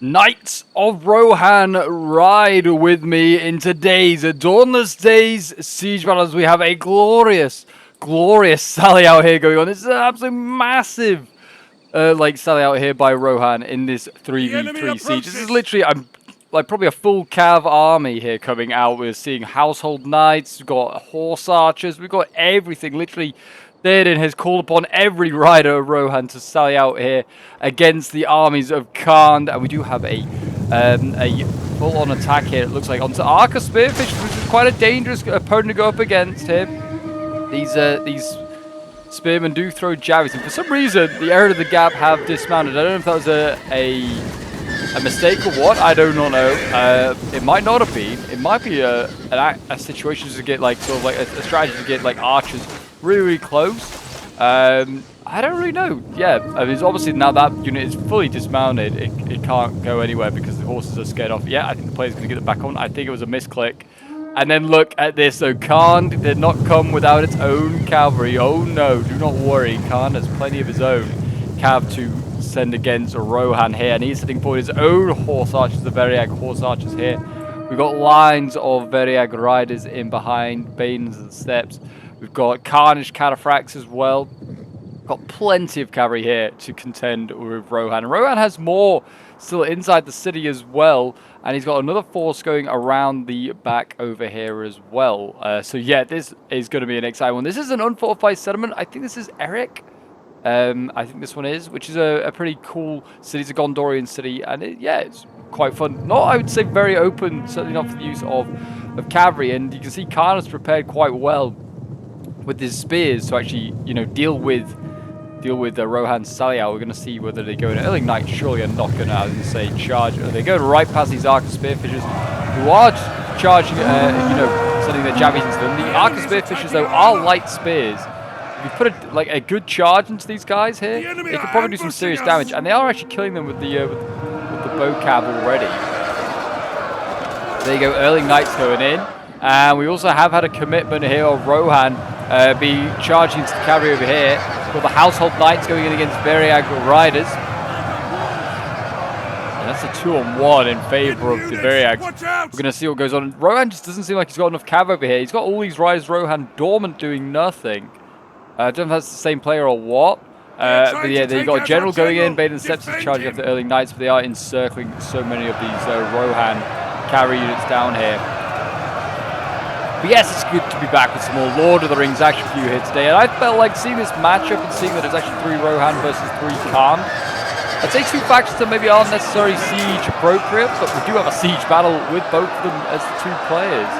Knights of Rohan, ride with me in today's Dawnless Days siege battles. We have a glorious sally out here going on. This is an absolutely massive sally out here by Rohan in this 3v3 siege. This is literally probably a full cav army here coming out. We're seeing household knights, we've got horse archers, we've got everything. Literally, Theoden has called upon every rider of Rohan to sally out here against the armies of Khand, and we do have a full-on attack here. It looks like onto Arca Spearfish, which is quite a dangerous opponent to go up against here. These spearmen do throw javelins, and for some reason the Area of the Gap have dismounted. I don't know if that was a mistake or what. I do not know. It might not have been. It might be a situation to get a strategy to get archers really close. I don't really know. Yeah, I mean, it's obviously now that unit is fully dismounted, it can't go anywhere because the horses are scared off. Yeah, I think the player's going to get it back on. I think it was a misclick. And then look at this. So Khand did not come without its own cavalry. Oh no, do not worry. Khand has plenty of his own cav to send against Rohan here, and he's sending forward his own horse archers, the Variag horse archers here. We've got lines of Variag riders in behind, Banes and Steps. We've got Khandish cataphracts as well. Got plenty of cavalry here to contend with Rohan. And Rohan has more still inside the city as well, and he's got another force going around the back over here as well. So yeah, this is going to be an exciting one. This is an unfortified settlement. I think this is Eric. I think this one is, which is a pretty cool city. It's a Gondorian city, and it's quite fun. Not, I would say, very open, certainly not for the use of cavalry. And you can see Khan has prepared quite well with his spears to actually, deal with Rohan's sally out. We're going to see whether they go in early night. Surely are not going to, I would say, charge. They go right past these Arca Spearfishers, who are charging, sending their javelins into them. The Arca Spearfishers, though, are light spears. If you put a good charge into these guys here, they could probably do some serious damage, and they are actually killing them with the bow cav already. There you go, early knights going in, and we also have had a commitment here of Rohan be charging into the cavalry over here. We've got the household knights going in against Variag riders. And that's a 2-on-1 in favor of the Variags. We're going to see what goes on. Rohan just doesn't seem like he's got enough cav over here. He's got all these riders, Rohan, dormant, doing nothing. I don't know if that's the same player or what. But yeah, they've got a general going in. Baden Steps is charging after early knights, but they are encircling so many of these Rohan cavalry units down here. But yes, it's good to be back with some more Lord of the Rings action for you here today. And I felt like seeing this matchup and seeing that it's actually 3 Rohan versus 3 Khand. I'd say 2 factions that maybe aren't necessarily siege appropriate, but we do have a siege battle with both of them as the 2 players.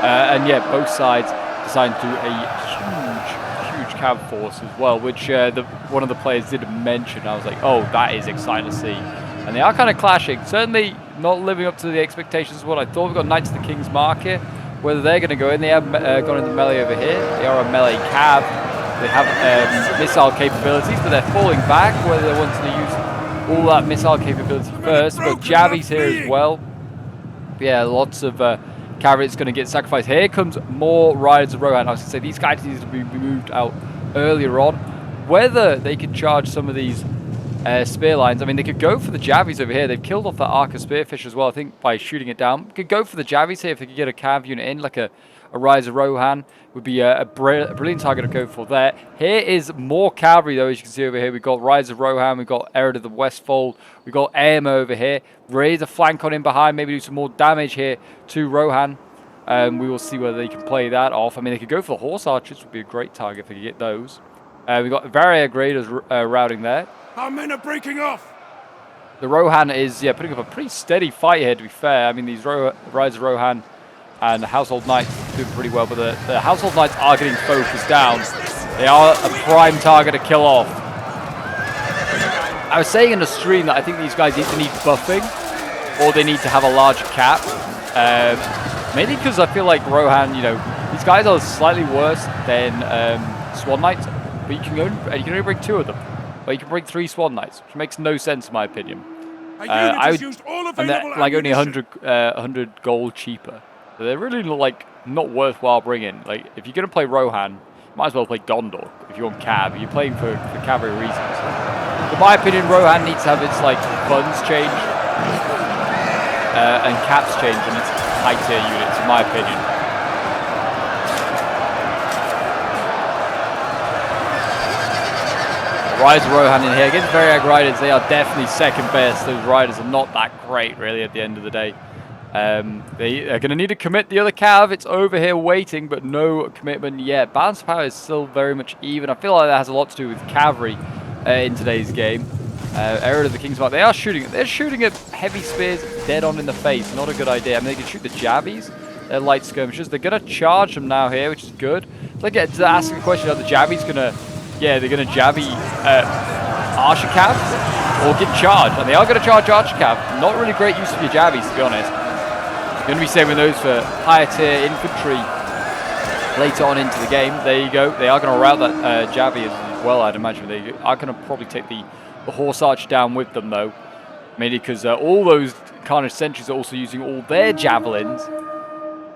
And yeah, both sides decided to do a huge cav force as well, which one of the players did mention. I was like, oh, that is exciting to see. And they are kind of clashing. Certainly not living up to the expectations of what I thought. We've got Knights of the King's Market. Whether they're going to go in, they have gone into melee over here. They are a melee cav. They have missile capabilities, but they're falling back. Whether they want to use all that missile capability first. But Javi's here as well. Yeah, lots of cavalry that's going to get sacrificed. Here comes more riders of Rohan. I was going to say these guys need to be moved out earlier on. Whether they could charge some of these spear lines. I mean, they could go for the Javies over here. They've killed off that Arca Spearfish as well, I think, by shooting it down. Could go for the Javies here if they could get a cav unit in, like a Rise of Rohan. Would be a brilliant target to go for there. Here is more cavalry, though, as you can see over here. We've got Rise of Rohan, we've got Ered of the Westfold, we've got Aema over here. Raise a flank on him behind, maybe do some more damage here to Rohan. We will see whether they can play that off. I mean, they could go for the Horse Archers, would be a great target if they could get those. We've got Variag Raiders routing there. Our men are breaking off. The Rohan is, putting up a pretty steady fight here, to be fair. I mean, these Rise of Rohan and the Household Knights doing pretty well, but the Household Knights are getting focused down. They are a prime target to kill off. I was saying in the stream that I think these guys either need buffing or they need to have a larger cap. Mainly because I feel like Rohan, these guys are slightly worse than Swan Knights, but you can only bring 2 of them. But you can bring 3 Swan Knights, which makes no sense in my opinion. And they're like only 100 gold cheaper. So they're really not worthwhile bringing. Like, if you're going to play Rohan, you might as well play Gondor if you want cav. If you're playing for cavalry reasons. In my opinion, Rohan needs to have its funds changed. and caps change on its high tier units, in my opinion. Riders of Rohan in here. Against Variag riders, they are definitely second best. Those riders are not that great, really, at the end of the day. They are going to need to commit the other cav. It's over here waiting, but no commitment yet. Balance of power is still very much even. I feel like that has a lot to do with cavalry in today's game. Error of the King's Mark. They are shooting. They're shooting at heavy spears dead on in the face. Not a good idea. I mean, they can shoot the jabbies. They're light skirmishers. They're going to charge them now here, which is good. So I get to asking the question: are the jabbies going to? Yeah, they're going to jabby archer cabs or get charged, and they are going to charge archer cab. Not really great use of your jabbies, to be honest. Going to be saving those for higher tier infantry later on into the game. There you go. They are going to route that jabby as well, I'd imagine. They are going to probably take the horse archer down with them, though. Mainly because all those Khandish sentries are also using all their javelins.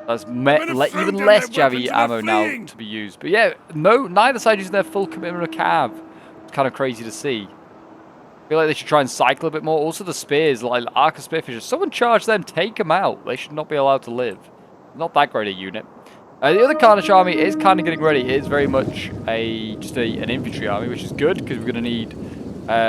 That's even less javelin ammo now to be used. But yeah, neither side using their full commitment of cav. It's kind of crazy to see. I feel like they should try and cycle a bit more. Also the spears, like Archer Spearfishers. Someone charge them, take them out. They should not be allowed to live. Not that great a unit. The other Khandish army is kind of getting ready. It is very much just an infantry army, which is good because we're going to need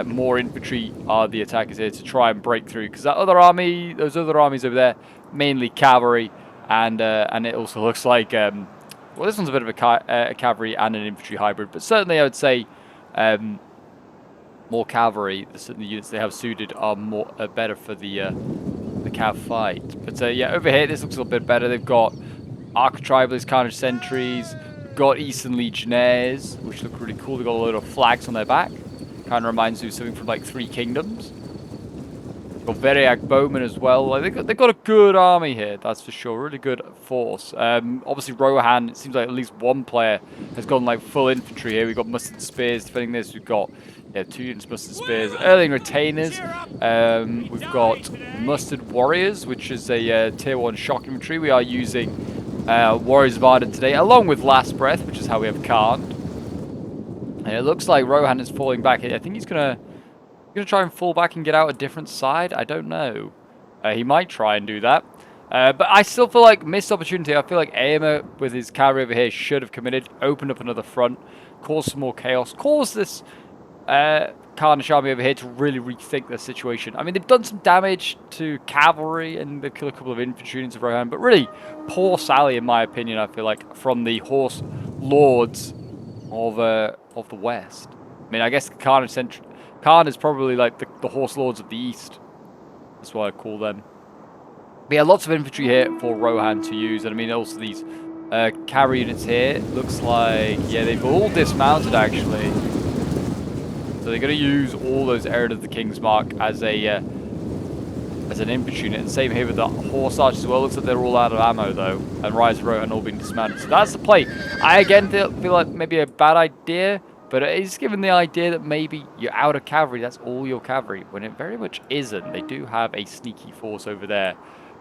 more infantry are the attackers here to try and break through. Because that other army, those other armies over there, mainly cavalry. And it also looks like, well, this one's a bit of a cavalry and an infantry hybrid. But certainly I would say more cavalry, certainly the units they have suited are better for the cav fight. But yeah, over here this looks a little bit better. They've got Architribalists, Khandish sentries, got Eastern Legionnaires, which look really cool. They've got a load of flags on their back. Kind of reminds me of something from like Three Kingdoms. Got Veriag Bowmen as well. Like, they've got a good army here, that's for sure. Really good force. Obviously, Rohan, it seems like at least one player has gone like full infantry here. We've got Mustard Spears defending this. We've got 2 units Mustard Spears. Erling Retainers. We've got Mustard Warriors, which is a tier 1 shock infantry. We are using Warriors of Arden today, along with Last Breath, which is how we have Khand. And it looks like Rohan is falling back. I think he's going to try and fall back and get out a different side? I don't know. He might try and do that. But I still feel like missed opportunity. I feel like Aemir with his cavalry over here should have committed, opened up another front, caused some more chaos, caused this Khandish army over here to really rethink their situation. I mean, they've done some damage to cavalry and they've killed a couple of infantry units of Rohan, but really poor sally, in my opinion, I feel like, from the horse lords of the West. I mean, I guess Khan is probably like the horse lords of the East. That's what I call them. But yeah, lots of infantry here for Rohan to use. And I mean, also these cavalry units here. Looks like, yeah, they've all dismounted actually. So they're going to use all those Errand of the King's Mark as an infantry unit. And same here with the horse archers as well. Looks like they're all out of ammo though. And Rise of Rohan all being dismounted. So that's the play. I again feel like maybe a bad idea. But it is given the idea that maybe you're out of cavalry, that's all your cavalry, when it very much isn't. They do have a sneaky force over there,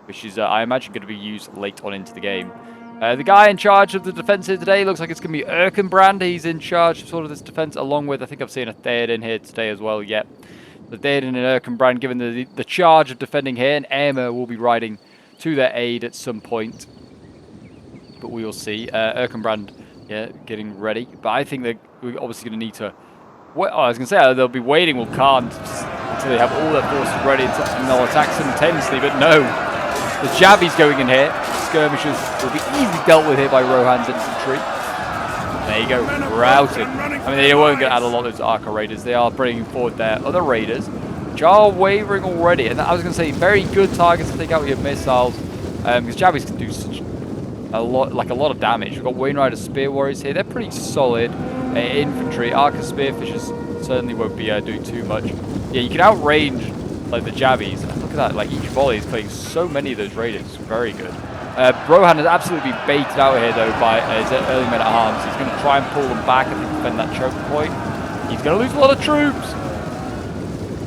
which is, I imagine, going to be used late on into the game. The guy in charge of the defense here today looks like it's going to be Erkenbrand. He's in charge of sort of this defense, along with, I think I've seen a Theoden here today as well, yep. The Theoden and Erkenbrand given the charge of defending here, and Aemir will be riding to their aid at some point. But we will see. Erkenbrand, yeah, getting ready. But I think that we're obviously going to need to... Well, I was going to say, they'll be waiting with Khan until they have all their forces ready and they'll attack simultaneously, but no. The Jabby's going in here. Skirmishers will be easily dealt with here by Rohan's infantry. There you go, routed. I mean, they weren't going to add a lot of those Archer Raiders. They are bringing forward their other Raiders, which are wavering already. And I was going to say, very good targets to take out with your missiles, because Jabbies can do such a lot of damage. We've got Wainrider Spear Warriors here. They're pretty solid. Infantry, Archer Spearfishers certainly won't be doing too much. Yeah, you can outrange like the Jabbies. Look at that, like each volley is putting so many of those Raiders. Very good. Rohan has absolutely been baited out here though by his early men at arms. He's going to try and pull them back and defend that choke point. He's going to lose a lot of troops.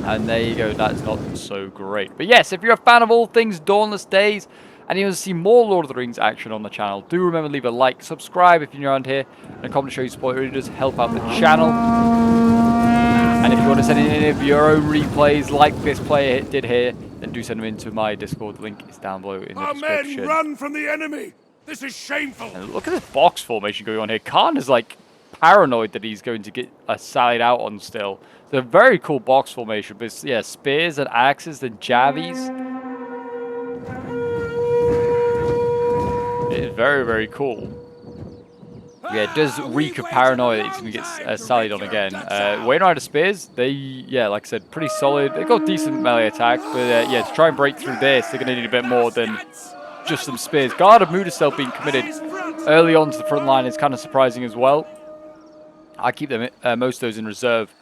And there you go, that's not so great. But yes, if you're a fan of all things Dawnless Days, and you want to see more Lord of the Rings action on the channel, do remember to leave a like, subscribe if you're new around here, and a comment to show your support. It really does help out the channel. And if you want to send in any of your own replays like this player did here, then do send them into my Discord. The link is down below in the Our description. men run from the enemy. This is shameful. And look at this box formation going on here. Khan is like paranoid that he's going to get sallied out on still. It's a very cool box formation. But yeah, spears and axes, then javies. It is very, very cool. Yeah, it does reek of paranoia that he's going to get sallied on again. Wayne Rider spears, they, yeah, like I said, pretty solid. They've got decent melee attack, but yeah, to try and break through this, they're going to need a bit more than just some spears. Guard of Mudasel being committed early on to the front line is kind of surprising as well. I keep them most of those in reserve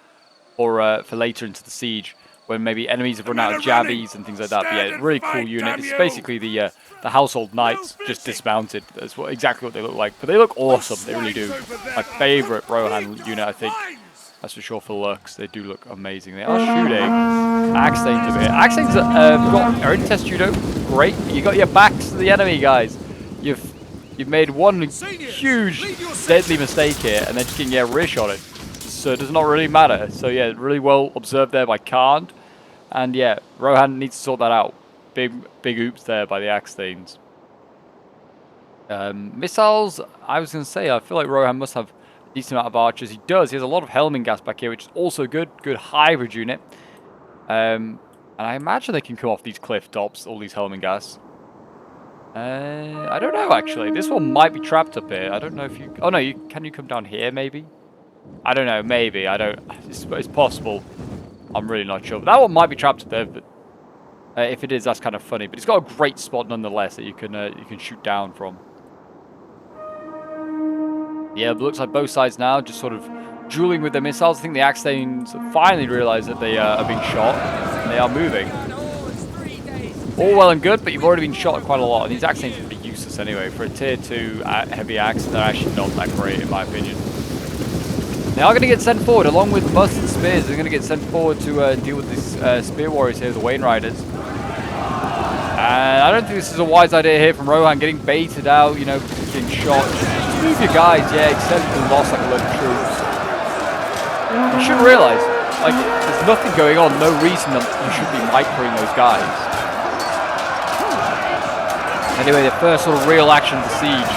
for later into the siege, when maybe enemies have run out of jabbies and things like that. But yeah, really cool unit. It's basically the household knights just dismounted. That's exactly what they look like. But they look awesome. They really do. My favorite Rohan unit, I think. That's for sure for looks. They do look amazing. They are shooting. Axesanes over here. Axesanes are in test judo. Great. You got your backs to the enemy, guys. You've made one huge deadly mistake here, and then just getting rear shotted. So it does not really matter. So yeah, really well observed there by Khand. And yeah, Rohan needs to sort that out. Big oops there by the Axesanes. Missiles, I was going to say, I feel like Rohan must have a decent amount of archers. He does. He has a lot of Helming gas back here, which is also good. Good hybrid unit. And I imagine they can come off these cliff tops, all these Helming gas. I don't know, actually. This one might be trapped up here. I don't know if you... Oh, no, can you come down here, maybe? I don't know, maybe. I don't... It's possible. I'm really not sure. But that one might be trapped up there, but... if it is, that's kind of funny. But it's got a great spot, nonetheless, that you can shoot down from. Yeah, it looks like both sides now just sort of dueling with their missiles. I think the Axesanes finally realize that they are being shot, and they are moving. All well and good, but you've already been shot quite a lot, and these Axesanes are pretty useless anyway. For a tier 2 heavy axe, they're actually not that great, in my opinion. They are going to get sent forward, along with muskets and spears. They're going to get sent forward to deal with these spear warriors here, the Wayne Riders. And I don't think this is a wise idea here from Rohan, getting baited out, you know, getting shot. Just move your guys, yeah, except for lost like a load of troops. You should realize, like, there's nothing going on, no reason that you should be microing those guys. Anyway, the first sort of real action of the siege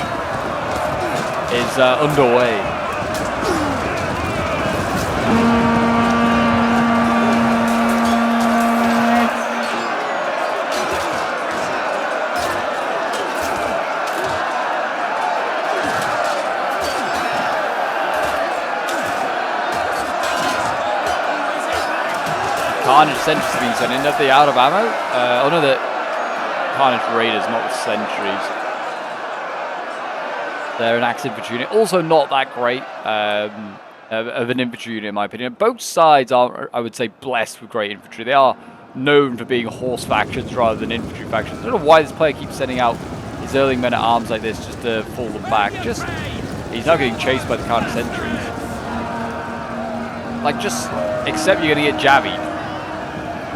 is underway. Khandish sentries have been sent in. Are they out of ammo? Oh no, the Khandish Raiders, not the sentries. They're an axe infantry unit. Also not that great of an infantry unit, in my opinion. Both sides are, I would say, blessed with great infantry. They are known for being horse factions rather than infantry factions. I don't know why this player keeps sending out his early men-at-arms like this just to fall them back. He's now getting chased by the Khandish sentries. Like, just accept you're going to get jabbied.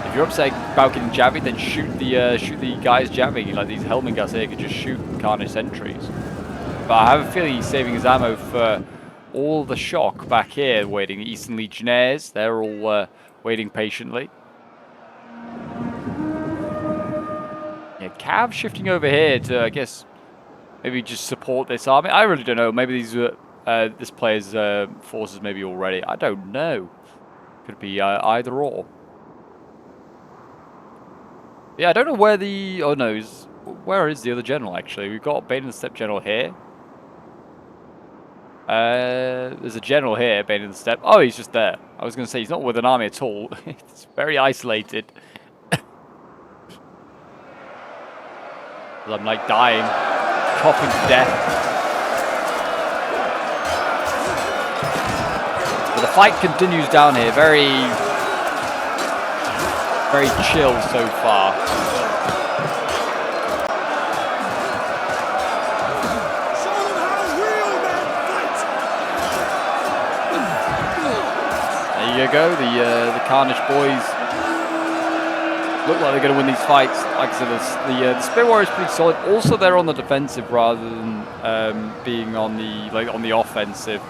If you're upset about getting jabbied, then shoot the guys jabbing. Like these Helming guys here could just shoot Khandish sentries. But I have a feeling he's saving his ammo for all the shock back here waiting. The Eastern Legionnaires, they're all waiting patiently. Yeah, Cav shifting over here to, I guess, maybe just support this army. I really don't know. Maybe these this player's forces maybe already. I don't know. Could be either or. Yeah, I don't know where the... Oh no, where is the other general actually? We've got Bane and the Steppe general here. There's a general here, Bane and the Steppe. Oh, he's just there. I was going to say he's not with an army at all. It's very isolated. I'm like dying, coughing to death. But the fight continues down here. Very chill so far. There you go. The Khandish boys look like they're going to win these fights. Like I said, the Spear Warrior is pretty solid. Also, they're on the defensive rather than being on the offensive,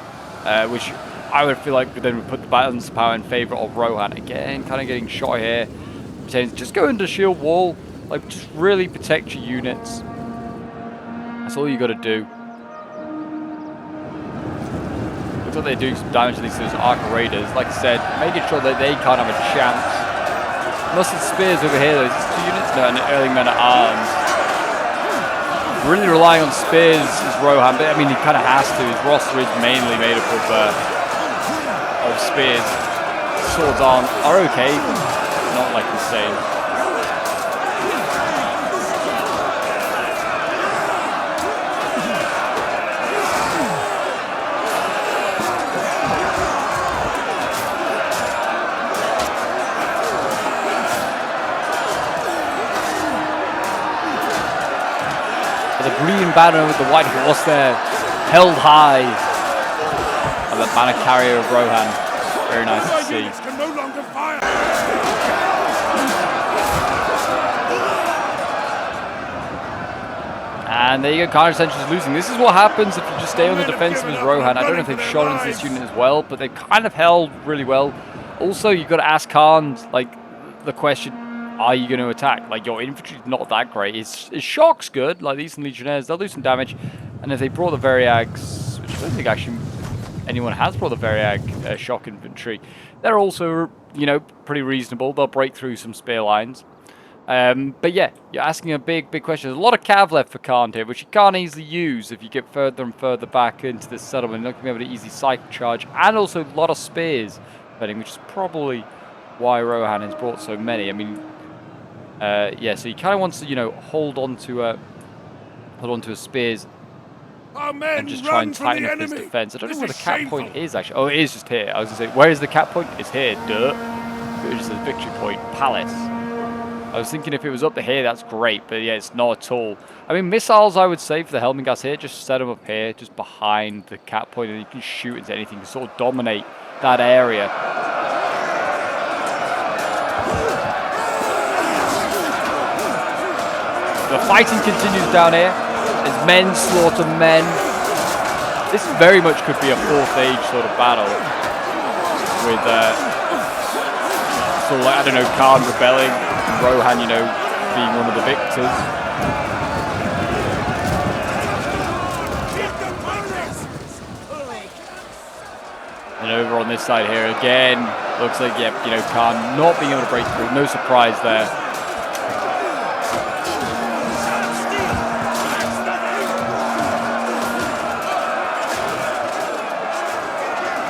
which I would feel like then would put the balance of power in favor of Rohan. Again, kind of getting shot here Just go into shield wall. Like, just really protect your units. That's all you got to do. Looks like they're doing some damage to these Archer Raiders. Like I said, making sure that they can't have a chance. Mustard Spears over here, though. There's 2 units now and an early men at arms. Really relying on spears is Rohan, but I mean, he kind of has to. His roster is mainly made up of spears. Swords are okay, but not like insane. The green banner with the white horse there, held high. And the banner carrier of Rohan. Very nice to see. Can no longer fire. And there you go, Khandish Sentry's losing. This is what happens if you just stay on the defensive as Rohan. I don't know if they've shot into this unit as well, but they've kind of held really well. Also, you've got to ask Khand, like, the question, are you going to attack? Like, your infantry's not that great. His shock's good. Like, these Legionnaires, they'll do some damage. And if they brought the Variags, which I don't think actually anyone has brought the Variag shock infantry, they're also, you know, pretty reasonable. They'll break through some spear lines. But yeah, you're asking a big question. There's a lot of cav left for Khand here, which you can't easily use if you get further and further back into this settlement. You're not going to be able to easily cycle charge. And also a lot of spears, which is probably why Rohan has brought so many. I mean, yeah, so he kind of wants to, you know, hold on to his spears and just try and tighten up his defense. I don't know where the cap point is, actually. Oh, it is just here. I was going to say, where is the cap point? It's here, duh. It just says victory point, palace. I was thinking if it was up to here, that's great, but yeah, it's not at all. I mean, missiles, I would say, for the Helmingast here, just set them up here, just behind the cap point, and you can shoot into anything, you can sort of dominate that area. The fighting continues down here as men slaughter men. This very much could be a 4th age sort of battle with, sort of like, I don't know, Khand rebelling, and Rohan, you know, being one of the victors. And over on this side here again, looks like, yeah, you know, Khand not being able to break through. No surprise there.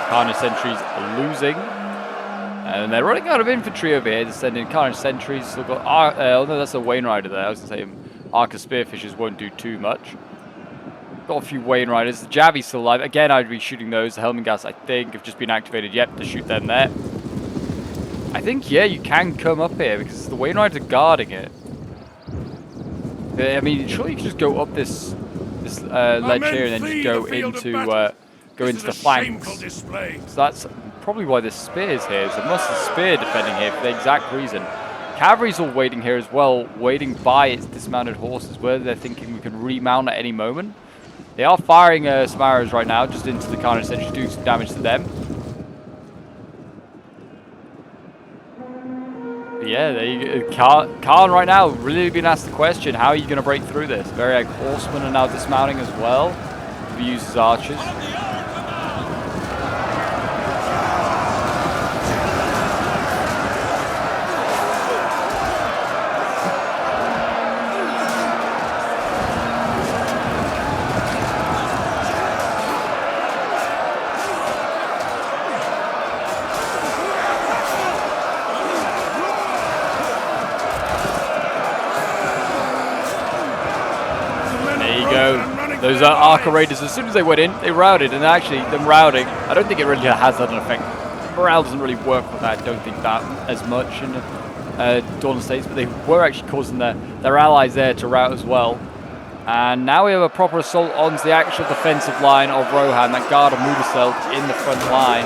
Khandish sentries are losing, and they're running out of infantry over here to send in Khandish sentries. Still got, oh no, that's a Wain Rider there. I was going to say Archer Spearfishers won't do too much. Got a few Wain Riders. The Javi's still alive. Again, I'd be shooting those. The Helmingast, I think, have just been activated yet to shoot them there. I think, yeah, you can come up here because the Wain Riders are guarding it. I mean, surely you can just go up this ledge here and then just go into the flanks. So that's probably why this spear is here. So mustard spear defending here for the exact reason. Cavalry's all waiting here as well, waiting by its dismounted horses, where they're thinking we can remount at any moment. They are firing some arrows right now, just into the Khandish sentries, doing some damage to them. But yeah, there you go. Khand right now really being asked the question, how are you going to break through this? Very horsemen are now dismounting as well. He uses archers. Those Archer Raiders, as soon as they went in, they routed, and actually, them routing, I don't think it really has that an effect. Morale doesn't really work with that, I don't think that as much in Dawnless Days, but they were actually causing their allies there to rout as well. And now we have a proper assault on the actual defensive line of Rohan, that guard of Mudasel in the front line.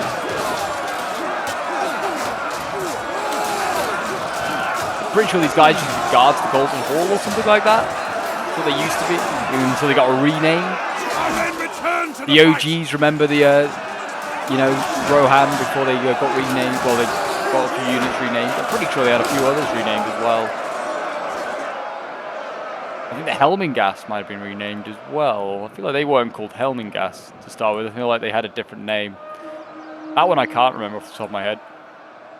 I'm pretty sure these guys used to be guards the Golden Hall or something like that. That's what they used to be, until they got renamed. The OGs remember the, you know, Rohan before they got renamed. Well, got a few units renamed. I'm pretty sure they had a few others renamed as well. I think the Helmingas might have been renamed as well. I feel like they weren't called Helmingas to start with. I feel like they had a different name. That one I can't remember off the top of my head.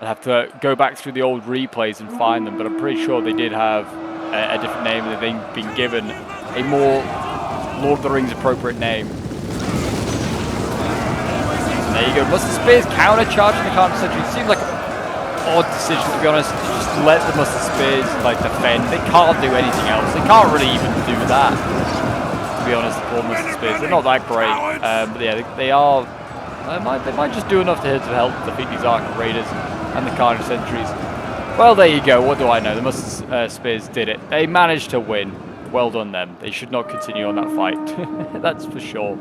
I'd have to go back through the old replays and find them, but I'm pretty sure they did have a different name, and they've been given a more Lord of the Rings appropriate name. And there you go. Mustard Spears counter-charging the Khandish sentry. Seems like an odd decision, to be honest. Just let the Mustard Spears like defend. They can't do anything else. They can't really even do that, to be honest. The poor Mustard Spears, they're not that great. But yeah, they are. They might just do enough to help defeat these Archer Raiders and the Khandish sentries. Well, there you go. What do I know? The Mustard Spears did it. They managed to win. Well done them. They should not continue on that fight. That's for sure.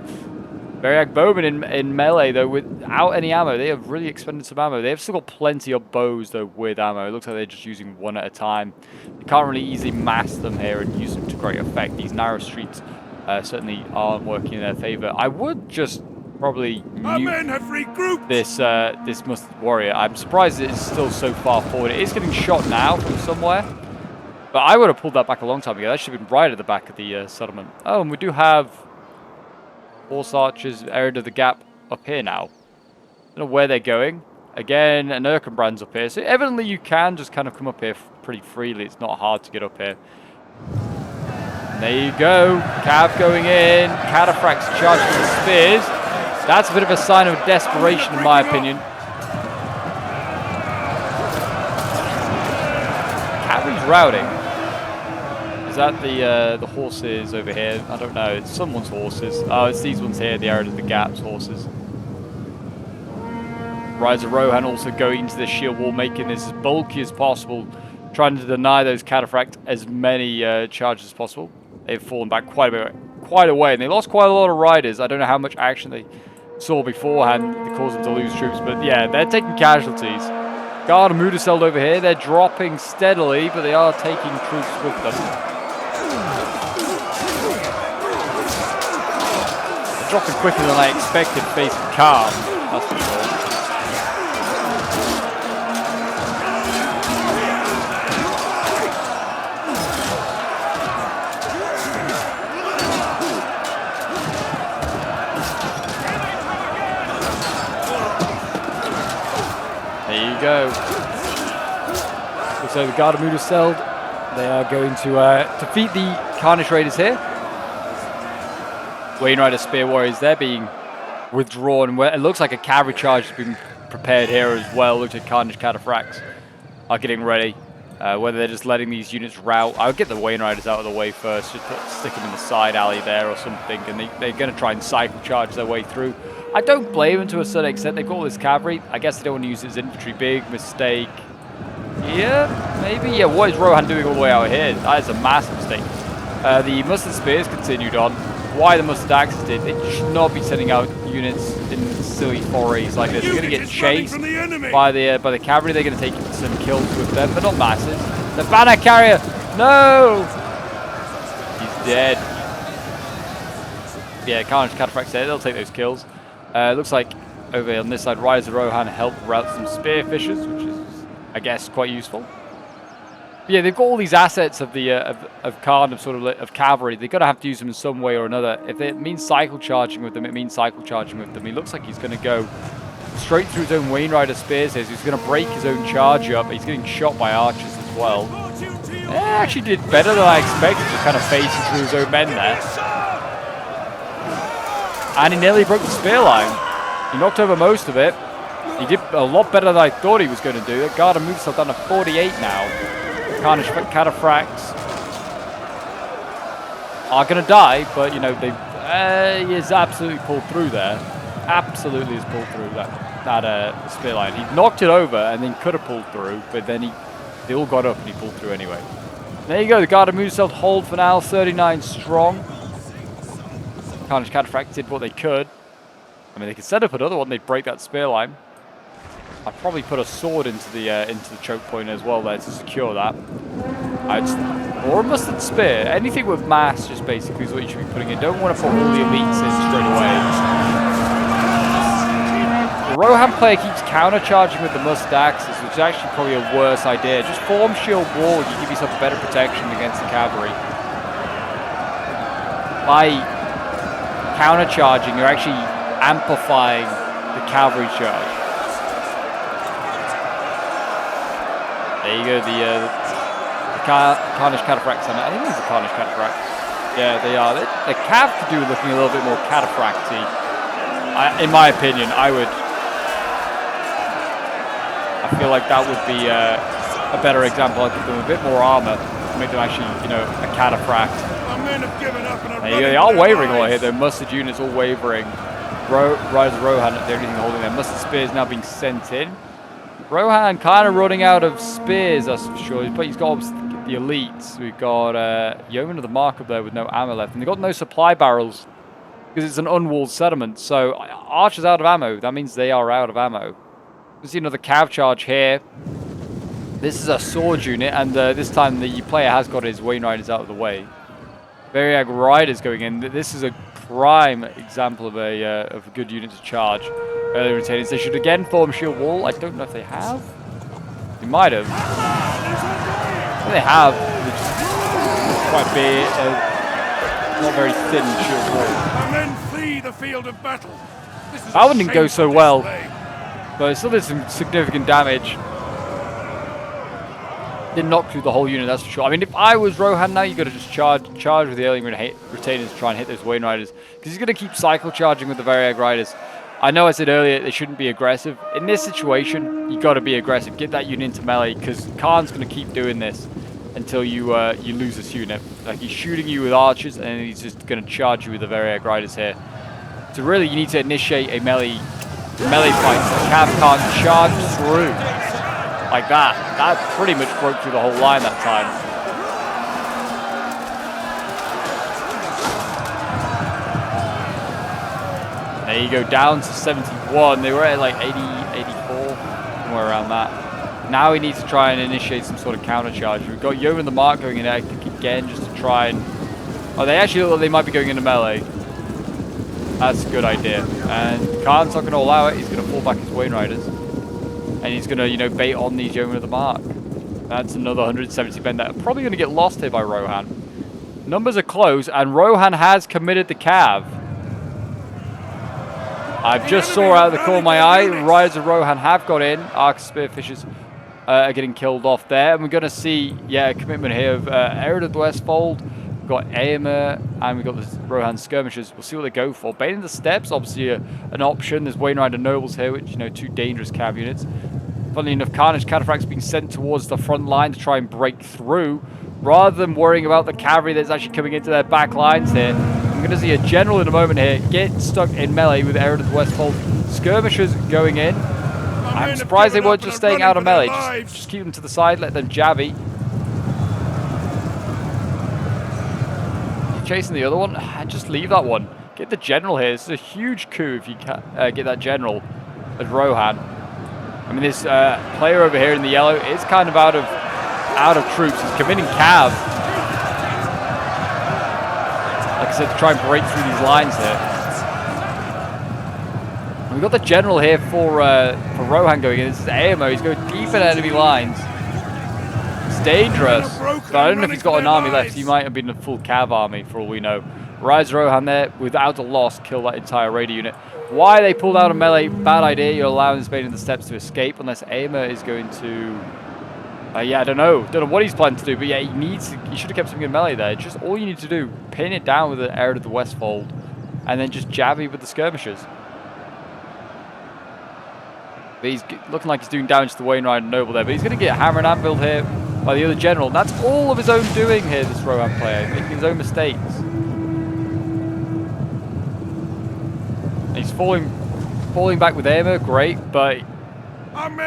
Variag Bowman in melee, though, without any ammo. They have really expended some ammo. They have still got plenty of bows, though, with ammo. It looks like they're just using one at a time. You can't really easily mass them here and use them to great effect. These narrow streets certainly aren't working in their favor. I would just probably mute this Mustard Warrior. I'm surprised it is still so far forward. It is getting shot now from somewhere, but I would have pulled that back a long time ago. That should have been right at the back of the settlement. Oh, and we do have Horse Archers, area of the gap up here now. Don't know where they're going. Again, an Erkenbrand's up here. So evidently you can just kind of come up here pretty freely. It's not hard to get up here. And there you go. Cav going in. Cataphracts charging with the spears. That's a bit of a sign of desperation, in my opinion. Cavalry's routing. Is that the horses over here? I don't know. It's someone's horses. Oh, it's these ones here, the area of the gaps horses. Rise of Rohan also going into the shield wall, making this as bulky as possible, trying to deny those Cataphract as many charges as possible. They've fallen back quite a way, and they lost quite a lot of riders. I don't know how much action they saw beforehand that caused them to lose troops, but yeah, they're taking casualties. Guard and Mudaseld over here, they're dropping steadily, but they are taking troops with them. They're dropping quicker than I expected facing Khan, that's for sure. Go. So the Guard of Mudaseld, they are going to defeat the Khandish Raiders here. Wainrider Spear Warriors, they're being withdrawn. It looks like a cavalry charge has been prepared here as well. Looks like Khandish Cataphracts are getting ready. Whether they're just letting these units rout. I would get the Wainriders out of the way first, just stick them in the side alley there or something, and they're going to try and cycle charge their way through. I don't blame them to a certain extent. They've got all this cavalry. I guess they don't want to use it as infantry. Big mistake. Yeah, maybe. Yeah, what is Rohan doing all the way out here? That is a massive mistake. The Mustard Spears continued on. Why the Mustard Axes did. They should not be sending out units in silly forays like this. They're going to get chased by the cavalry. They're going to take some kills with them, but not massive. The banner carrier! No! He's dead. Yeah, Khandish Cataphracts there. They'll take those kills. Looks like over on this side, Rise of Rohan helped route some spearfishers, which is, I guess, quite useful. But yeah, they've got all these assets of the of Khan, of cavalry. They're gonna have to use them in some way or another. If it means cycle charging with them, it means cycle charging with them. He looks like he's gonna go straight through his own Wainrider spears here. So he's gonna break his own charge up. He's getting shot by archers as well. Actually did better than I expected, just kind of facing through his own men there. And he nearly broke the spear line. He knocked over most of it. He did a lot better than I thought he was going to do. The Guard and Mudaseld down to 48 now. Khandish Cataphracts are going to die, but you know he is absolutely pulled through there. Absolutely has pulled through that spear line. He knocked it over and then could have pulled through, but then they all got up and he pulled through anyway. There you go. The Guard and Mudaseld hold for now, 39 strong. Khandish Cataphracts did what they could. I mean, they could set up another one. They'd break that spear line. I'd probably put a sword into the choke point as well there to secure that. Or a mustard spear. Anything with mass, just basically, is what you should be putting in. Don't want to put all the elites in straight away. Rohan player keeps counter-charging with the Mustaxes, which is actually probably a worse idea. Just form shield wall, you give yourself better protection against the cavalry. By counter-charging, you're actually amplifying the cavalry charge. There you go, the Khandish cataphracts. I think these are Khandish cataphracts. Yeah, they are. The cav could do with looking a little bit more cataphracty. In my opinion, I feel like that would be a better example. I'd give them a bit more armor to make them actually, you know, a cataphract. They are wavering a lot here. Their mustard units all wavering. Rise of Rohan, the only thing holding their mustard spears now being sent in. Rohan kind of running out of spears, that's for sure. But he's got the elites. We've got Yeoman of the Mark up there with no ammo left, and they've got no supply barrels because it's an unwalled settlement. So Archer's out of ammo. That means they are out of ammo. We see another cav charge here. This is a sword unit, and this time the player has got his Wain Riders out of the way. Variag Riders going in. This is a prime example of a good unit to charge. Early retainers. They should again form shield wall. I don't know if they have. They might have. They have. They're just quite big. Not very thin shield wall. Our men flee the field of battle. That one didn't go so well, but it still did some significant damage. Didn't knock through the whole unit, that's for sure. I mean, if I was Rohan now, you got to just charge with the early retainers to try and hit those Wain Riders, because he's going to keep cycle charging with the Variag Riders. I know I said earlier they shouldn't be aggressive. In this situation, you got to be aggressive. Get that unit into melee, because Khan's going to keep doing this until you lose this unit. Like, he's shooting you with archers, and then he's just going to charge you with the Variag Riders here. So really, you need to initiate a melee fight. So the Cav can't charge through like that. That pretty much broke through the whole line that time. There you go, down to 71. They were at like 80, 84, somewhere around that. Now we need to try and initiate some sort of counter charge. We've got Yeoman the Mark going in there again just to try and... Oh, they actually look like they might be going into melee. That's a good idea. And Khan's not going to allow it. He's going to fall back his Wain Riders. And he's going to, you know, bait on these Yeoman of the Mark. That's another 170 men that are probably going to get lost here by Rohan. Numbers are close, and Rohan has committed the cav. I just saw out of the corner of my eye, Riders of Rohan have got in. Arc Spearfishers are getting killed off there. And we're going to see, yeah, a commitment here of Ered of the Westfold. We've got Aemir, and we've got the Rohan Skirmishers. We'll see what they go for. Baiting the Steps, obviously an option. There's Wain Rider Nobles here, which, you know, two dangerous cav units. Funnily enough, Khandish cataphracts being sent towards the front line to try and break through, rather than worrying about the cavalry that's actually coming into their back lines here. I'm going to see a general in a moment here get stuck in melee with Ered of the Westfold. Skirmishers going in. I'm surprised they weren't just staying out of melee. Just keep them to the side, let them jabby. Chasing the other one, just leave that one. Get the general here. This is a huge coup if you get that general as Rohan. I mean, this player over here in the yellow is kind of out of troops. He's committing cav. Like I said, to try and break through these lines here. And we've got the general here for Rohan going in. This is Aemir. He's going deep in enemy lines. It's dangerous. But I don't know if he's got an army left. He might have been a full cav army for all we know. Rise Rohan there, without a loss, kill that entire raider unit. Why they pulled out of melee, bad idea. You're allowing Spain in the steps to escape, unless Aemir is going to... yeah, I don't know. Don't know what he's planning to do, but yeah, he should have kept something in melee there. Just all you need to do, pin it down with the Ered of the Westfold, and then just jabby with the skirmishers. But he's looking like he's doing damage to the Wain Rider Noble there, but he's going to get hammer and anvil here by the other general. And that's all of his own doing here, this Rohan player, making his own mistakes. And he's falling back with Aemir, great, but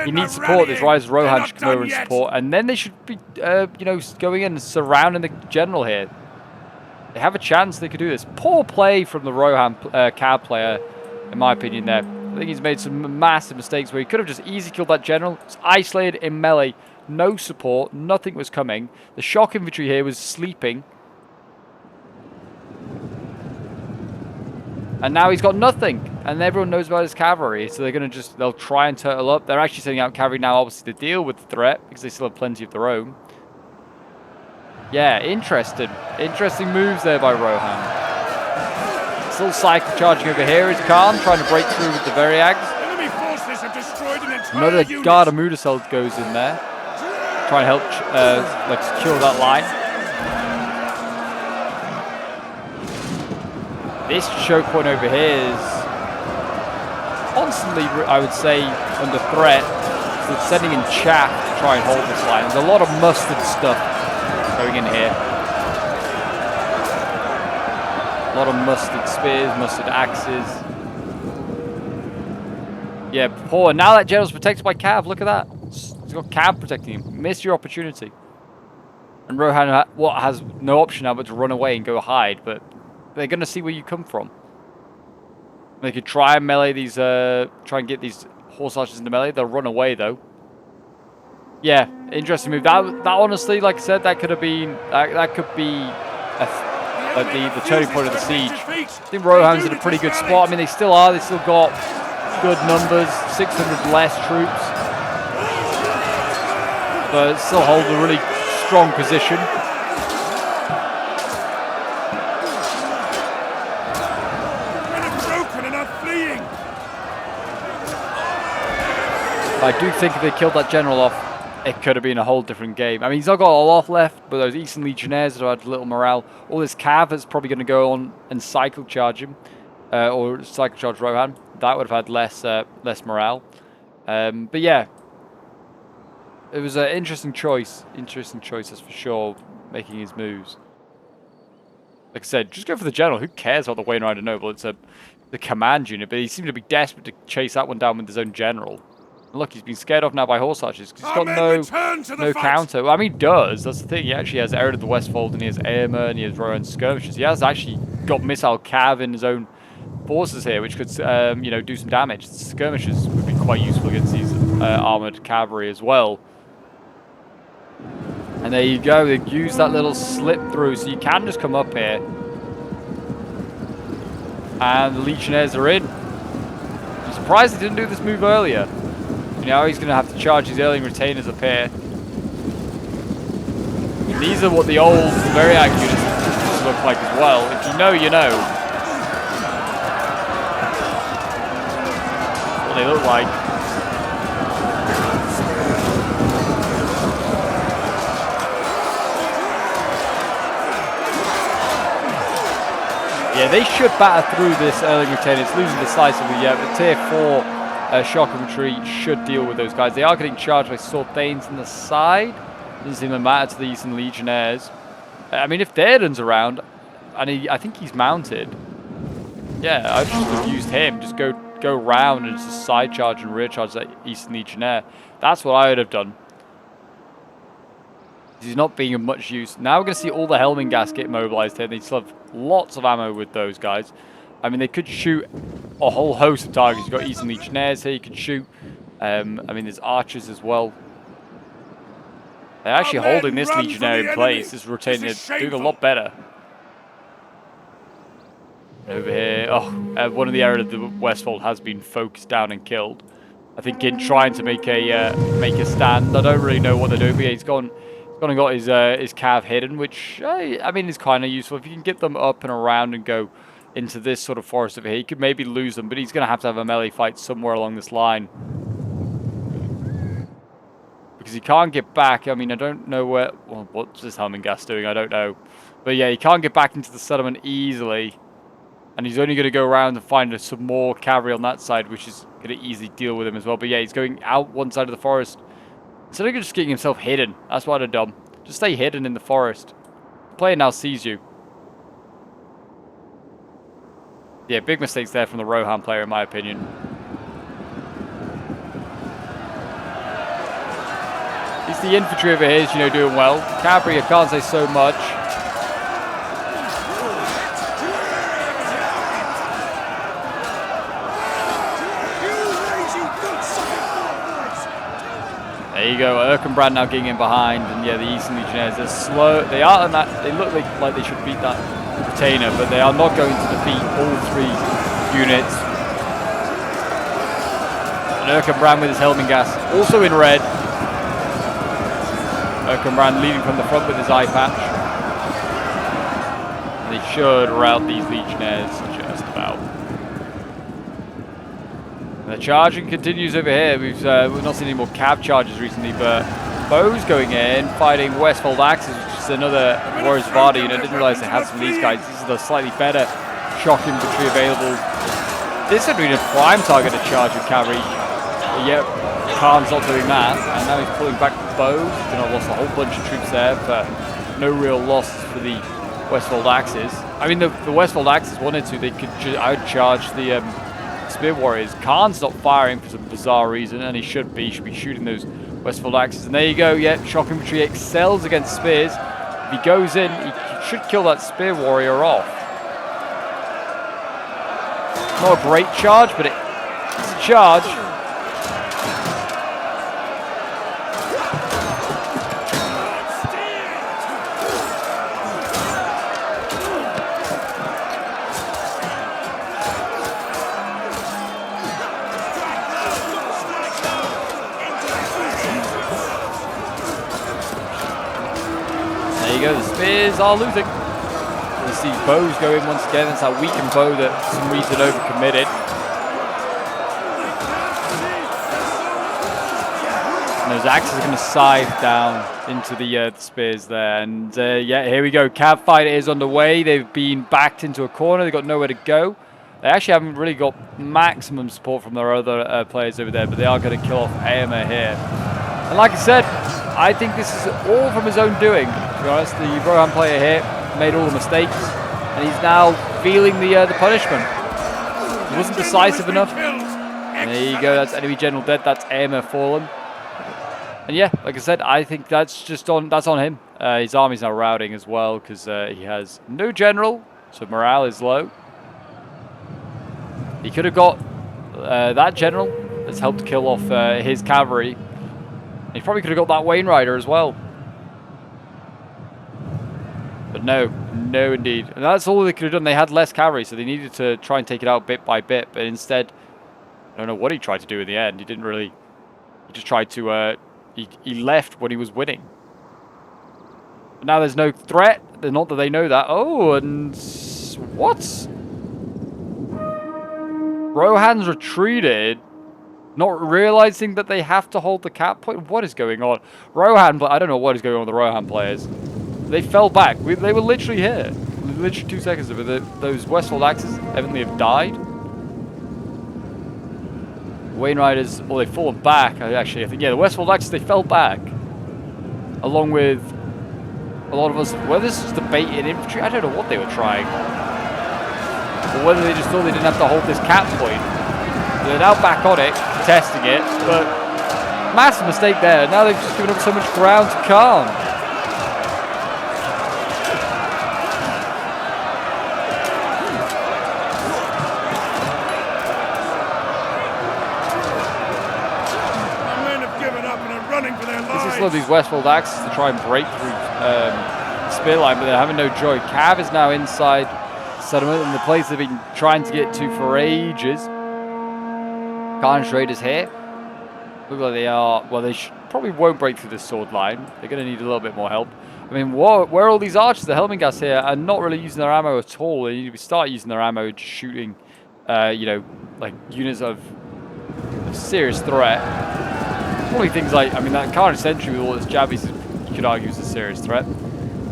he needs support. This Rise of Rohan should come over and support, and then they should be, you know, going in and surrounding the general here. They have a chance they could do this. Poor play from the Rohan cav player, in my opinion there. I think he's made some massive mistakes where he could have just easily killed that general. It's isolated in melee, no support, nothing was coming. The shock infantry here was sleeping. And now he's got nothing. And everyone knows about his cavalry. So they'll try and turtle up. They're actually sending out cavalry now, obviously, to deal with the threat. Because they still have plenty of their own. Yeah, interesting. Interesting moves there by Rohan. Still cycle charging over here is Khand, trying to break through with the Variags. Enemy forces have destroyed an entire Another unit. guard of Mudasol goes in there. Try and help like secure that line. This choke point over here is constantly, I would say, under threat. So it's sending in chaff to try and hold this line. There's a lot of mustard stuff going in here. A lot of mustard spears, mustard axes. Yeah, poor. And now that general's protected by Cav. Look at that. He's got Cav protecting him. Missed your opportunity. And Rohan has no option now but to run away and go hide. But they're going to see where you come from. They could try and melee these, try and get these horse archers into melee. They'll run away though. Yeah, interesting move. That honestly, like I said, that could have been, that could be like the turning point of the siege. I think Rohan's in a pretty good spot. I mean, they still are. They still got good numbers, 600 less troops, but still hold a really strong position. I do think if they killed that general off, it could have been a whole different game. I mean, he's not got a lot left, but those Eastern Legionnaires that had little morale. All this Cav is probably going to go on and cycle charge him, or cycle charge Rohan. That would have had less morale. But yeah, it was an interesting choice. Interesting choices for sure, making his moves. Like I said, just go for the general. Who cares about the Wayne Rider Noble? It's the command unit, but he seemed to be desperate to chase that one down with his own general. Look, he's been scared off now by horse archers because he's got no counter. Well, I mean, he does. That's the thing. He actually has Ered of the Westfold, and he has Airmer, and he has Rowan skirmishers. He has actually got missile cav in his own forces here, which could, you know, do some damage. The skirmishers would be quite useful against these armored cavalry as well. And there you go. They use that little slip through, so you can just come up here, and the Legionnaires are in. I'm surprised they didn't do this move earlier. Now he's going to have to charge his early retainers up here. And these are what the old Variag units look like as well. If you know, you know. That's what they look like. Yeah, they should batter through this early retainer. It's losing decisively, yeah, but tier 4 shock infantry should deal with those guys. They are getting charged by sword thanes on the side. Doesn't seem to matter to the Eastern Legionnaires. I mean, if Daredon's around, and I think he's mounted. Yeah, I should have used him. Just go round and just side charge and rear charge that Eastern Legionnaire. That's what I would have done. He's not being of much use. Now we're going to see all the Helming gas get mobilized here. They still have lots of ammo with those guys. I mean, they could shoot a whole host of targets. You've got Eastern Legionnaires here you can shoot. I mean, there's archers as well. They're actually holding this Legionnaire in place. This rotating, they're doing a lot better. Over here, one of the Ered of the Westfold has been focused down and killed. I think in trying to make a stand. I don't really know what they're doing, but yeah, he's gone and got his cav hidden, which I mean is kind of useful. If you can get them up and around and go into this sort of forest over here, he could maybe lose them, but he's going to have a melee fight somewhere along this line. Because he can't get back. I mean, I don't know where... Well, what's this Helming gas doing? I don't know. But yeah, he can't get back into the settlement easily. And he's only going to go around and find some more cavalry on that side, which is going to easily deal with him as well. But yeah, he's going out one side of the forest. Instead of just getting himself hidden. That's what I'd have done. Just stay hidden in the forest. The player now sees you. Yeah, big mistakes there from the Rohan player, in my opinion. It's the infantry over here, you know, doing well. Cavalry, I can't say so much. There you go, Erkenbrand now getting in behind, and yeah, the Eastern Legionnaires, they're slow. They are, and that they look like they should beat that retainer, but they are not going to defeat all three units. And Erkenbrand with his helming gas, also in red. Erkenbrand leading from the front with his eye patch. And they should rout these legionnaires just about. And the charging continues over here. We've not seen any more cav charges recently, but Bows going in, fighting Westfold Axes, which is another Warriors Varda unit. I didn't realize they had some of these guys. These are the slightly better shock infantry available. This would be a prime target to charge with cavalry. But yet, Khan's not doing that, and now he's pulling back the Bows. He's going to have lost a whole bunch of troops there, but no real loss for the Westfold Axes. I mean, the Westfold Axes wanted to, they could outcharge the Spear Warriors. Khan's not firing for some bizarre reason, and he should be shooting those Westfold Axes. And there you go, yeah, shock infantry excels against spears. If he goes in, he should kill that Spear Warrior off. Not a great charge, but it's a charge. The spears are losing. We see Bows go in once again. It's that weakened bow that for some reason overcommitted. And those axes are going to scythe down into the spears there. And yeah, here we go. Cav fight is underway. They've been backed into a corner. They've got nowhere to go. They actually haven't really got maximum support from their other players over there, but they are going to kill off Aemir here. And like I said, I think this is all from his own doing. To be honest, the Rohan player here made all the mistakes, and he's now feeling the punishment. He wasn't decisive enough. And there you go, that's enemy general dead, that's Aemir fallen. And yeah, like I said, I think that's on him. His army's now routing as well, because he has no general, so morale is low. He could have got that general that's helped kill off his cavalry. He probably could have got that Wain Rider as well. But no indeed. And that's all they could have done. They had less cavalry, so they needed to try and take it out bit by bit. But instead, I don't know what he tried to do in the end. He didn't really... He just tried to... He left when he was winning. But now there's no threat. Not that they know that. Oh, and... What? Rohan's retreated, not realizing that they have to hold the cap point. What is going on? Rohan... I don't know what is going on with the Rohan players. They fell back. They were literally here. Literally 2 seconds of it. Those Westfold Axes evidently have died. Wain Riders, well, they've fallen back. Actually, I think, yeah, the Westfold Axes, they fell back. Along with a lot of us. Whether this is the bait in infantry, I don't know what they were trying. Or whether they just thought they didn't have to hold this cap point. They're now back on it, testing it, but massive mistake there. Now they've just given up so much ground to Khan. Of these Westfold Axes to try and break through the spear line, but they're having no joy. Cav is now inside settlement in the place they've been trying to get to for ages. Khan's Raiders here. Look like they are, well, they probably won't break through this sword line. They're going to need a little bit more help. I mean, where are all these archers, the Helmingas here, are not really using their ammo at all. They need to start using their ammo, just shooting, you know, like units of serious threat. Probably things like, I mean, that Khandish sentry with all its jabbies, you could argue is a serious threat.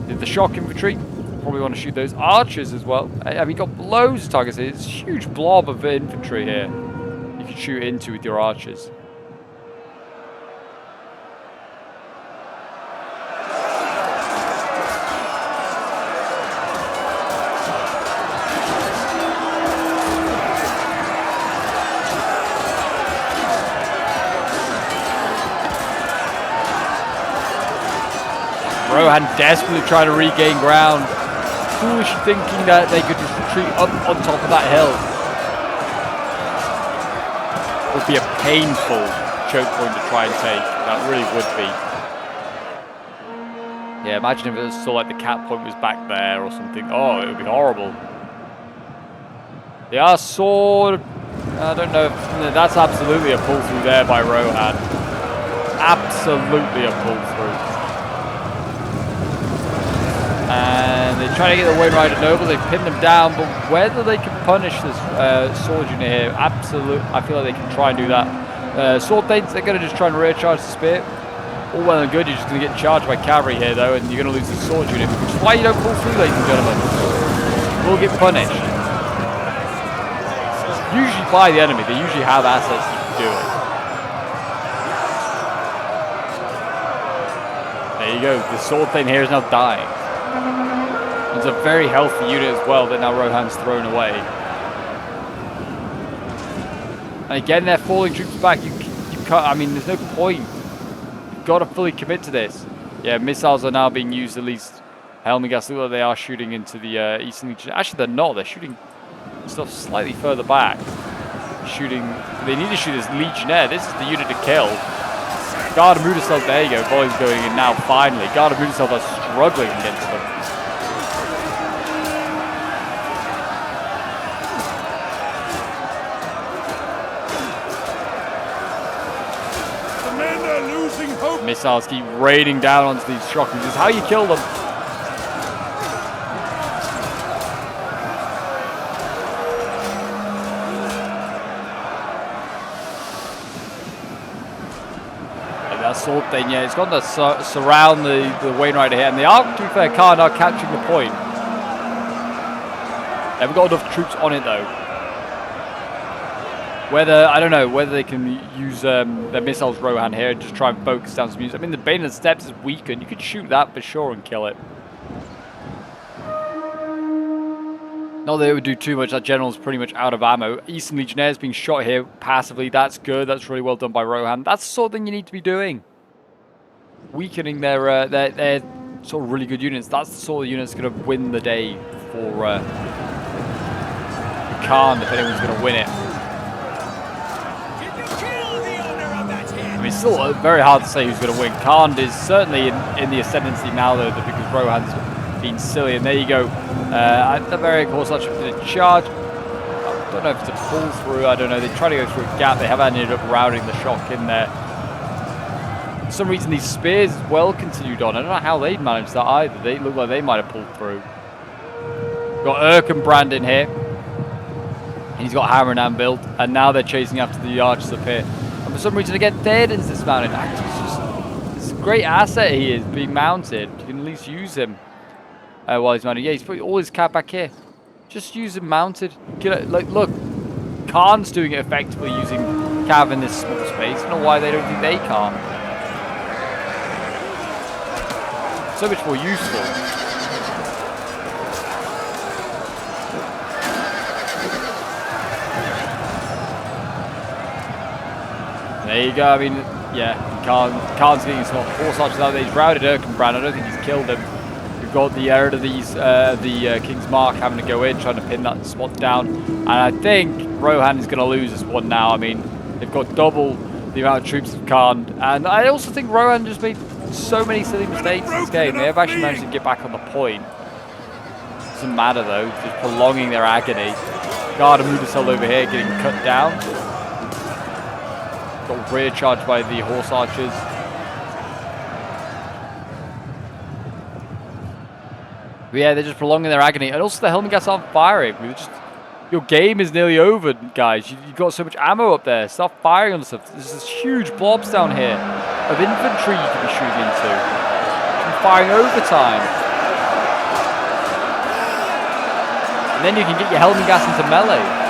The shock infantry, probably want to shoot those archers as well. I mean, got loads of targets here. It's a huge blob of infantry here you can shoot into with your archers. Rohan desperately trying to regain ground, foolishly thinking that they could just retreat up on top of that hill. It would be a painful choke point to try and take. That really would be. Yeah, imagine if it was so like the cap point was back there or something. Oh, it would be horrible. They are sword. I don't know if that's absolutely a pull through there by Rohan. Absolutely a pull through. And they try to get the Wainwright and Noble. They pin them down, but whether they can punish this sword unit here, absolutely. I feel like they can try and do that. Sword Thanes, they're going to just try and rear charge the spear. All well and good. You're just going to get charged by cavalry here, though, and you're going to lose the sword unit, which is why you don't pull through, ladies and gentlemen. We'll get punished. Usually by the enemy. They usually have assets to do it. There you go. The sword thing here is now dying. It's a very healthy unit as well that now Rohan's thrown away. And again, they're falling troops back. You can't. I mean, there's no point. You've got to fully commit to this. Yeah, missiles are now being used at least. Helmgas look like they are shooting into the Eastern Legion. Actually, they're not. They're shooting stuff slightly further back. They need to shoot this Legionnaire. This is the unit to kill. Guard of Mudasel, there you go. Volley's going in now, finally. Guard of Mudasel are struggling against them. The men are losing hope. Missiles keep raining down onto these shockers. This is how you kill them. Sword thing, yeah, it's got to surround the Wainwright here, and they are, to be fair, Khand are capturing the point. They haven't got enough troops on it though. I don't know whether they can use their missiles, Rohan here, and just try and focus down some units. I mean, the Bane of the Steppes is weakened. You could shoot that for sure and kill it. Not that it would do too much. That general's pretty much out of ammo. Eastern Legionnaires being shot here passively. That's good. That's really well done by Rohan. That's the sort of thing you need to be doing. Weakening their sort of really good units. That's the sort of unit that's going to win the day for Khand, if anyone's going to win it. I mean, it's still very hard to say who's going to win. Khand is certainly in the ascendancy now, though, because Rohan's been silly. And there you go. At the very course, that's been a charge. I don't know if it's a pull through. I don't know. They try to go through a gap. They have ended up routing the shock in there. For some reason, these spears as well continued on. I don't know how they'd managed that either. They look like they might have pulled through. Got Erkenbrand in here. He's got hammer and anvil, and now they're chasing after the archers up here. And for some reason, again, Theoden's dismounted. It's a great asset he is being mounted. You can at least use him while he's mounted. Yeah, he's put all his cap back here. Just use him mounted. Like, look, Khan's doing it effectively using Cav in this small space. I don't know why they don't think they can't. So much more useful. There you go. I mean, yeah, Khan's getting his horse archers out there. He's routed Erkenbrand. I don't think he's killed him. We've got the heir of these, the King's Mark having to go in, trying to pin that spot down. And I think Rohan is going to lose this one now. I mean, they've got double the amount of troops of Khand. And I also think Rohan just made so many silly mistakes in this game. They have actually managed to get back on the point. Doesn't matter though, just prolonging their agony. Guard of Mudasel over here getting cut down. Got rear charged by the horse archers. But yeah, they're just prolonging their agony. And also the Helmgas aren't firing. Your game is nearly over, guys. You've got so much ammo up there. Stop firing on stuff. There's this huge blobs down here of infantry you could be shooting into. You're firing overtime. And then you can get your Helmgas into melee.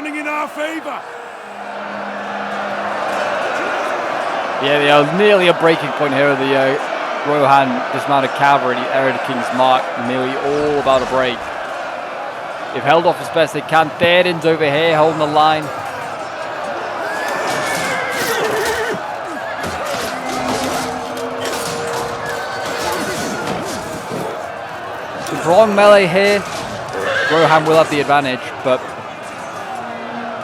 In our favor. Yeah, they are nearly a breaking point here. The Rohan dismounted cavalry, the heir of the King's Mark, nearly all about a break. They've held off as best they can. Theoden's over here holding the line. The wrong melee here. Rohan will have the advantage, but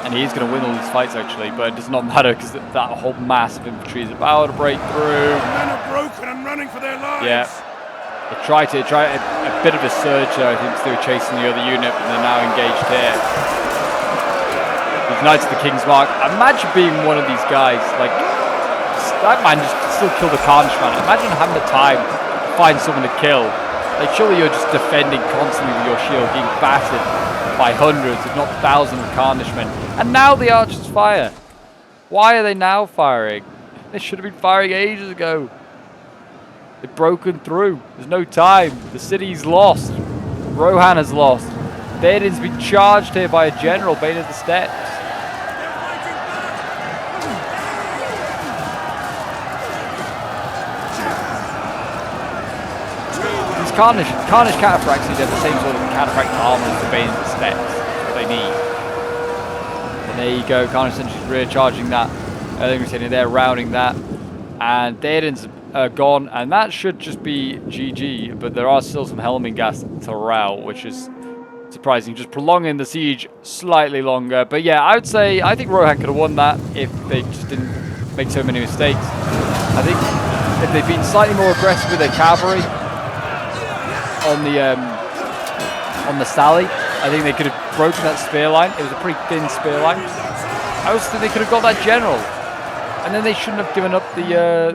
And he's going to win all these fights, actually, but it does not matter because that whole mass of infantry is about to break through. The men are broken and running for their lives. Yeah. They tried a bit of a surge there, I think, because they were chasing the other unit, but they're now engaged here. These Knights of the King's Mark. Imagine being one of these guys, like, that man just still killed the Khandish man. Imagine having the time to find someone to kill. Like, surely you're just defending constantly with your shield, being battered by hundreds, if not thousands of Khandish men. And now the archers fire. Why are they now firing? They should have been firing ages ago. They've broken through. There's no time. The city's lost. Rohan has lost. Theoden's been charged here by a general, Bane of the Steppes. These Khandish cataphracts need to have the same sort of cataphract armor as the Bane of the Steppes. That's what they need. And there you go. Khandish essentially rear charging that. They're rounding that. And Theoden's gone, and that should just be GG, but there are still some Helmingast to rout, which is surprising, just prolonging the siege slightly longer. But yeah, I think Rohan could have won that if they just didn't make so many mistakes. I think if they'd been slightly more aggressive with their cavalry on the Sally, I think they could have broken that spear line. It was a pretty thin spear line. I also think they could have got that general, and then they shouldn't have given up the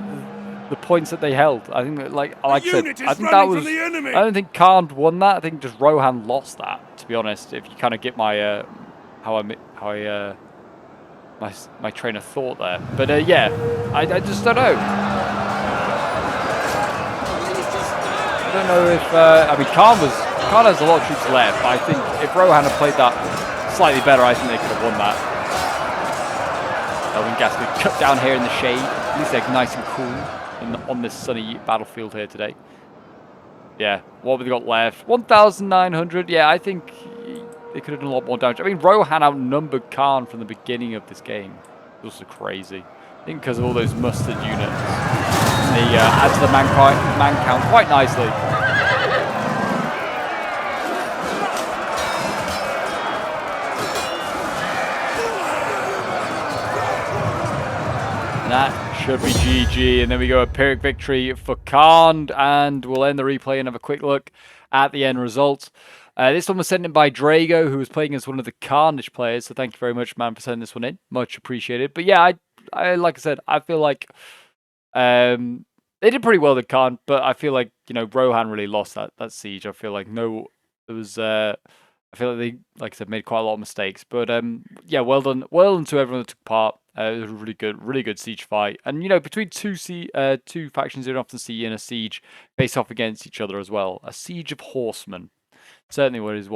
points that they held. I think that, like I said, I think that was. I don't think Khand won that. I think just Rohan lost that. To be honest, if you kind of get my my train of thought there. But yeah, I just don't know. I don't know if I mean Khand has a lot of troops left. But I think if Rohan had played that slightly better, I think they could have won that. Elvin Gas got cut down here in the shade. At least they're nice and cool on this sunny battlefield here today. Yeah, what have they got left? 1,900. Yeah, I think they could have done a lot more damage. I mean, Rohan outnumbered Khand from the beginning of this game. It's also crazy. I think because of all those mustard units. They add to the man count quite nicely. That should be GG, and then we go a Pyrrhic victory for Khand, and we'll end the replay and have a quick look at the end results. This one was sent in by Drago, who was playing as one of the Khandish players, so thank you very much, man, for sending this one in. Much appreciated. But yeah, I like I said, I feel like they did pretty well with Khand, but I feel like, you know, Rohan really lost that siege. I feel like I feel like they, like I said, made quite a lot of mistakes. But yeah, well done to everyone that took part. It was a really good siege fight. And you know, between two factions, you don't often see in a siege face off against each other as well. A siege of horsemen, certainly what it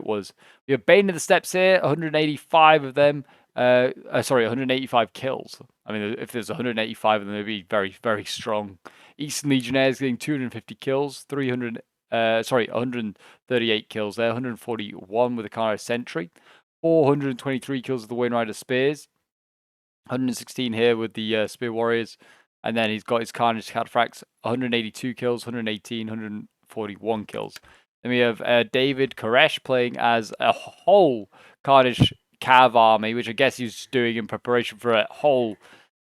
was. We have Bane of the Steppes here, 185 of them. 185 kills. I mean, if there's 185 of them, they'd be very, very strong. Eastern Legionnaires getting 250 kills, 138 kills there, 141 with the Khandish Sentry, 423 kills with the Wainrider Spears, 116 here with the Spear Warriors, and then he's got his Khandish Cataphracts, 182 kills, 118, 141 kills. Then we have David Koresh playing as a whole Khandish Cav army, which I guess he's doing in preparation for a whole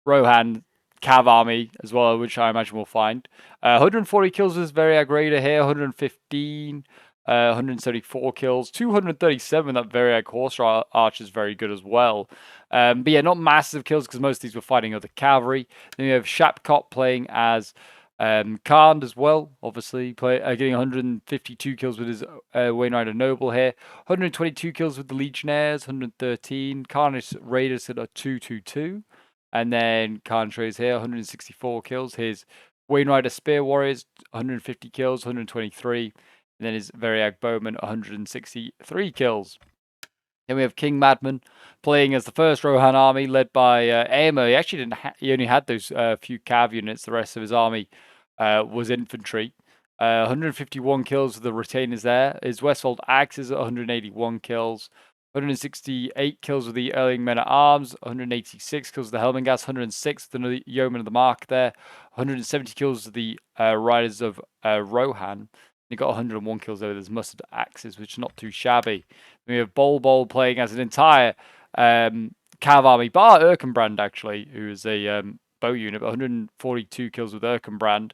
Rohan Cav army as well, which I imagine we'll find. 140 kills with Variag Raider here, 115, 174 kills, 237 that Variag Horse Archer is very good as well. But yeah, not massive kills because most of these were fighting other cavalry. Then we have Shapkot playing as Khand as well, obviously, getting 152 kills with his Wainrider Noble here, 122 kills with the Legionnaires, 113, Khandish Raiders at a 222, and then Khand Trays here, 164 kills, his Wainrider Spear Warriors, 150 kills, 123, and then his Variag Bowman, 163 kills. Then we have King Madman playing as the first Rohan army, led by Aemir. He actually he only had those few cav units. The rest of his army was infantry. 151 kills with the retainers there. His Westfold Axes at 181 kills. 168 kills with the Erling Men at Arms. 186 kills with the Helmingast. 106 with the Yeoman of the Mark there. 170 kills with the Riders of Rohan. He got 101 kills there with his Mustard Axes, which is not too shabby. We have Bol playing as an entire Cav army, bar Erkenbrand actually, who is a bow unit, 142 kills with Erkenbrand.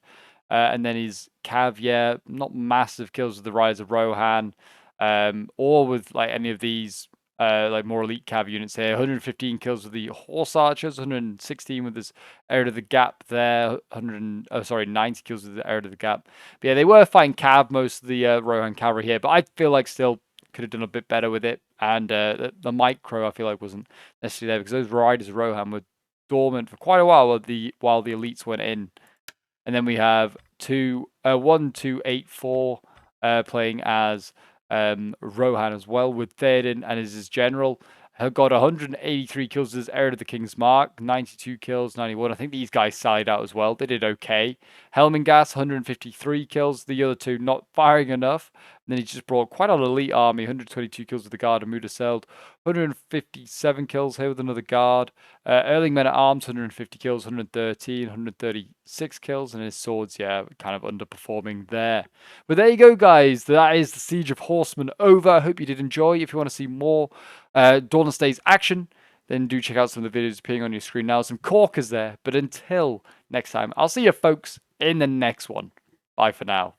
And then his Cav, yeah, not massive kills with the Rise of Rohan, or with like any of these like more elite Cav units here. 115 kills with the Horse Archers, 116 with his Heir to the Gap there. 90 kills with the Heir to the Gap. But yeah, they were fighting Cav most of the Rohan Cavalry here, but I feel like still could have done a bit better with it. And the micro I feel like wasn't necessarily there because those Riders of Rohan were dormant for quite a while while the elites went in. And then we have 1284 playing as Rohan as well with Theoden and as his general. Got 183 kills as heir to the King's Mark, 92 kills, 91. I think these guys sallied out as well. They did okay. Helmingas, 153 kills. The other two not firing enough. And then he just brought quite an elite army, 122 kills with the Guard of Mudaseld, 157 kills here with another Guard. Erling Men at Arms, 150 kills, 113, 136 kills. And his swords, yeah, kind of underperforming there. But there you go, guys. That is the Siege of Horsemen over. I hope you did enjoy. If you want to see more Dawnless Days action, then do check out some of the videos appearing on your screen now. Some corkers there. But until next time, I'll see you folks in the next one. Bye for now.